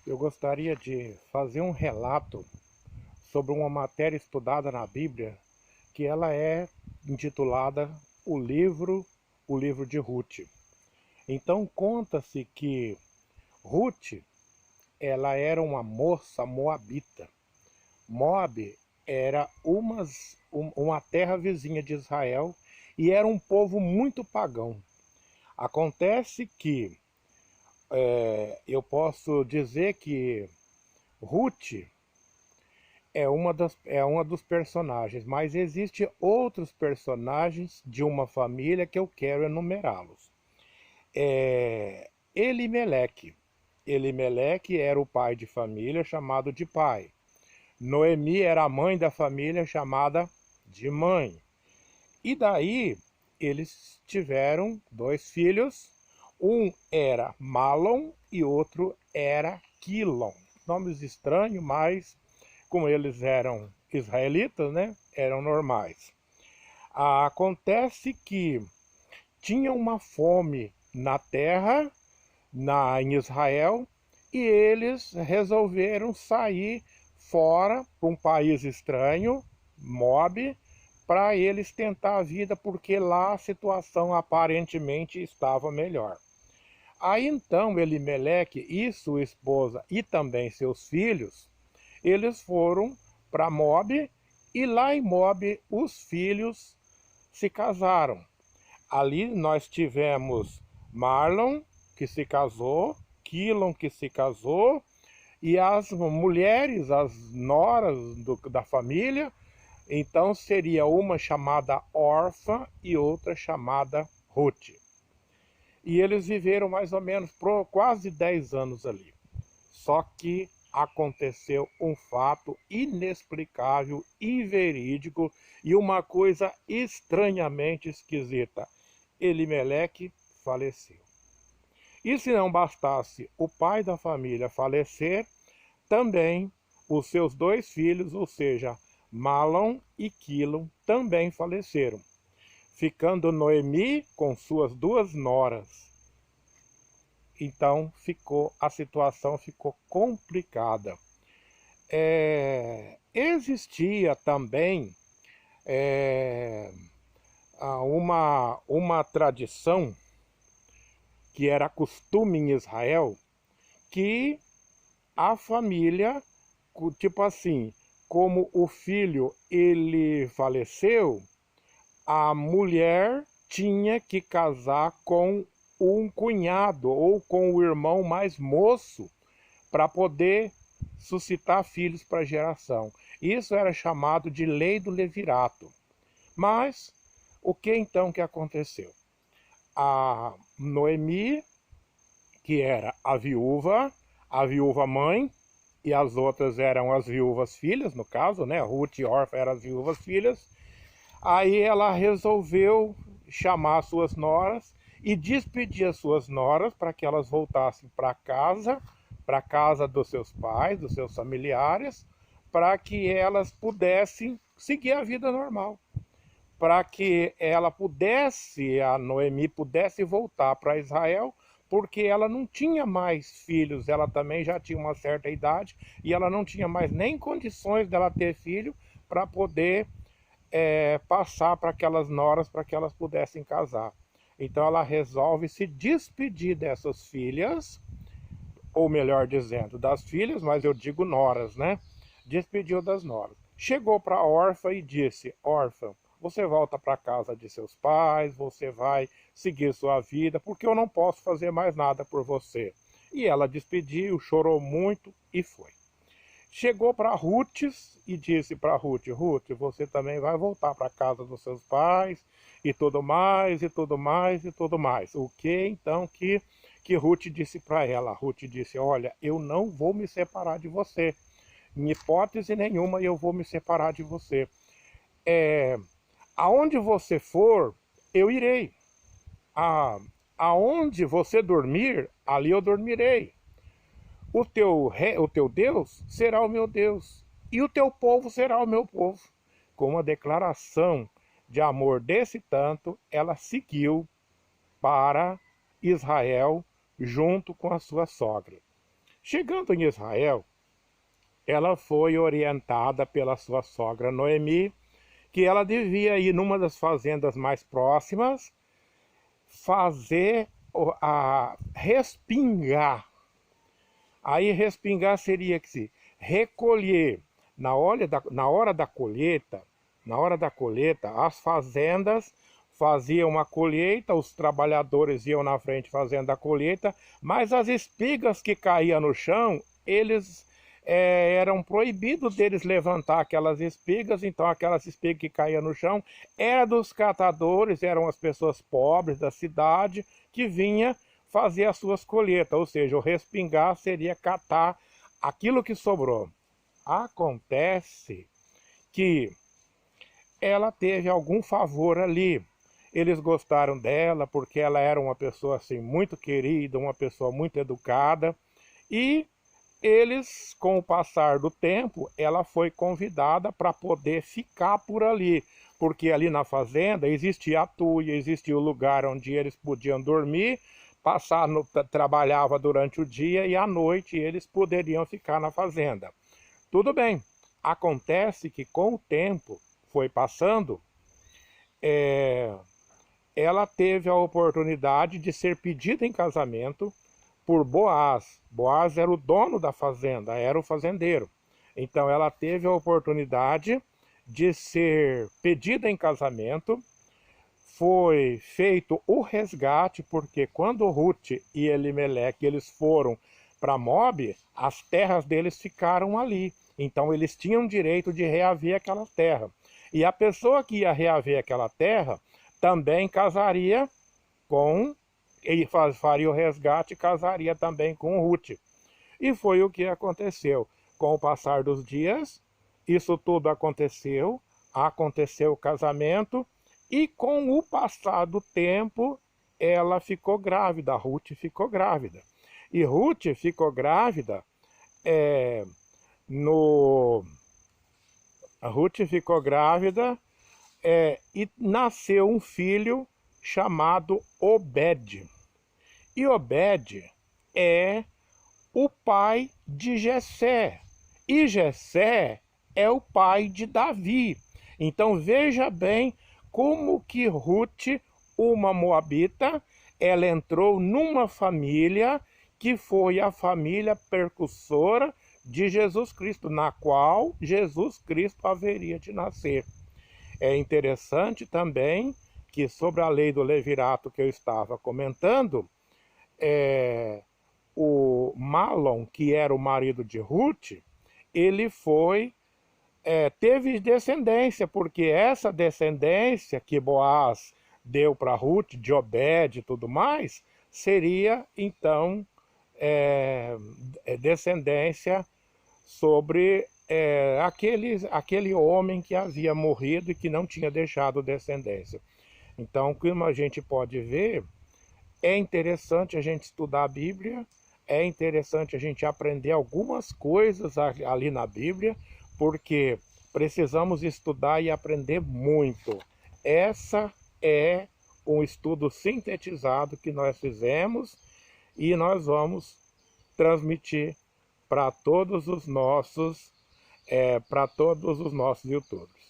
Eu gostaria de fazer um relato sobre uma matéria estudada na Bíblia, que ela é intitulada o livro de Ruth. Então conta-se que Ruth, ela era uma moça moabita. Moab era uma terra vizinha de Israel e era um povo muito pagão. Acontece que eu posso dizer que Ruth é uma dos personagens, mas existem outros personagens de uma família que eu quero enumerá-los. Elimeleque. Elimeleque era o pai de família chamado de pai. Noemi era a mãe da família chamada de mãe. E daí eles tiveram dois filhos. Um era Malom e outro era Quilom. Nomes estranhos, mas como eles eram israelitas, né, eram normais. Acontece que tinha uma fome na terra, em Israel, e eles resolveram sair fora para um país estranho, Moab, para eles tentar a vida, porque lá a situação aparentemente estava melhor. Aí então Elimeleque e sua esposa e também seus filhos, eles foram para Moab e lá em Moab os filhos se casaram. Ali nós tivemos Marlon, que se casou, Quilom, que se casou, e as mulheres, as noras da família, então seria uma chamada Orfa e outra chamada Ruth. E eles viveram mais ou menos por quase 10 anos ali. Só que aconteceu um fato inexplicável, inverídico e uma coisa estranhamente esquisita. Elimeleque faleceu. E se não bastasse o pai da família falecer, também os seus dois filhos, ou seja, Malom e Quilom, também faleceram, ficando Noemi com suas duas noras. Então a situação ficou complicada. Existia também é, uma tradição que era costume em Israel, que a família, tipo assim, como o filho ele faleceu, a mulher tinha que casar com um cunhado ou com o irmão mais moço para poder suscitar filhos para a geração. Isso era chamado de lei do levirato. Mas o que então que aconteceu? A Noemi, que era a viúva mãe, e as outras eram as viúvas filhas, no caso, né? Ruth e Orfa eram as viúvas filhas. Aí ela resolveu chamar suas noras e despedir as suas noras para que elas voltassem para casa dos seus pais, dos seus familiares, para que elas pudessem seguir a vida normal, para que a Noemi pudesse voltar para Israel, porque ela não tinha mais filhos, ela também já tinha uma certa idade e ela não tinha mais nem condições dela ter filho para poder passar para aquelas noras para que elas pudessem casar. Então ela resolve se despedir dessas filhas, ou melhor dizendo, das filhas, mas eu digo noras, né? Despediu das noras. Chegou para a órfã e disse: órfã, você volta para a casa de seus pais, você vai seguir sua vida, porque eu não posso fazer mais nada por você. E ela despediu, chorou muito e foi. Chegou para Ruth e disse para Ruth: Ruth, você também vai voltar para a casa dos seus pais e tudo mais, e tudo mais, e tudo mais. O que então que Ruth disse para ela? Ruth disse: olha, eu não vou me separar de você. Em hipótese nenhuma eu vou me separar de você. É, aonde você for, eu irei. A, aonde você dormir, ali eu dormirei. O teu Deus será o meu Deus, e o teu povo será o meu povo. Com uma declaração de amor desse tanto, ela seguiu para Israel junto com a sua sogra. Chegando em Israel, ela foi orientada pela sua sogra Noemi, que ela devia ir numa das fazendas mais próximas, fazer a respingar. Aí respingar seria que se recolher na hora da colheita, as fazendas faziam a colheita, os trabalhadores iam na frente fazendo a colheita, mas as espigas que caíam no chão, eles eram proibidos deles levantar aquelas espigas, então aquelas espigas que caíam no chão eram dos catadores, eram as pessoas pobres da cidade que vinham fazer as suas colheitas, ou seja, o respingar seria catar aquilo que sobrou. Acontece que ela teve algum favor ali. Eles gostaram dela porque ela era uma pessoa assim muito querida, uma pessoa muito educada, e eles, com o passar do tempo, ela foi convidada para poder ficar por ali, porque ali na fazenda existia a tuia, existia o lugar onde eles podiam dormir, trabalhava durante o dia e à noite eles poderiam ficar na fazenda. Tudo bem, acontece que com o tempo foi passando, ela teve a oportunidade de ser pedida em casamento por Boaz. Boaz era o dono da fazenda, era o fazendeiro. Então ela teve a oportunidade de ser pedida em casamento. Foi feito o resgate, porque quando Ruth e Elimeleque eles foram para Moab, as terras deles ficaram ali. Então eles tinham direito de reaver aquela terra. E a pessoa que ia reaver aquela terra também casaria com, ele faria o resgate e casaria também com Ruth. E foi o que aconteceu. Com o passar dos dias, isso tudo aconteceu o casamento, e com o passar do tempo, ela ficou grávida, Ruth ficou grávida. E Ruth ficou grávida e nasceu um filho chamado Obed. E Obed é o pai de Jessé. E Jessé é o pai de Davi. Então veja bem como que Ruth, uma moabita, ela entrou numa família que foi a família precursora de Jesus Cristo, na qual Jesus Cristo haveria de nascer. É interessante também que sobre a lei do levirato que eu estava comentando, o Malom, que era o marido de Ruth, ele teve descendência, porque essa descendência que Boaz deu para Ruth, de Obed e tudo mais, seria então descendência sobre aquele homem que havia morrido e que não tinha deixado descendência. Então, como a gente pode ver, é interessante a gente estudar a Bíblia, é interessante a gente aprender algumas coisas ali na Bíblia, porque precisamos estudar e aprender muito. Essa é um estudo sintetizado que nós fizemos e nós vamos transmitir para todos os nossos YouTubers.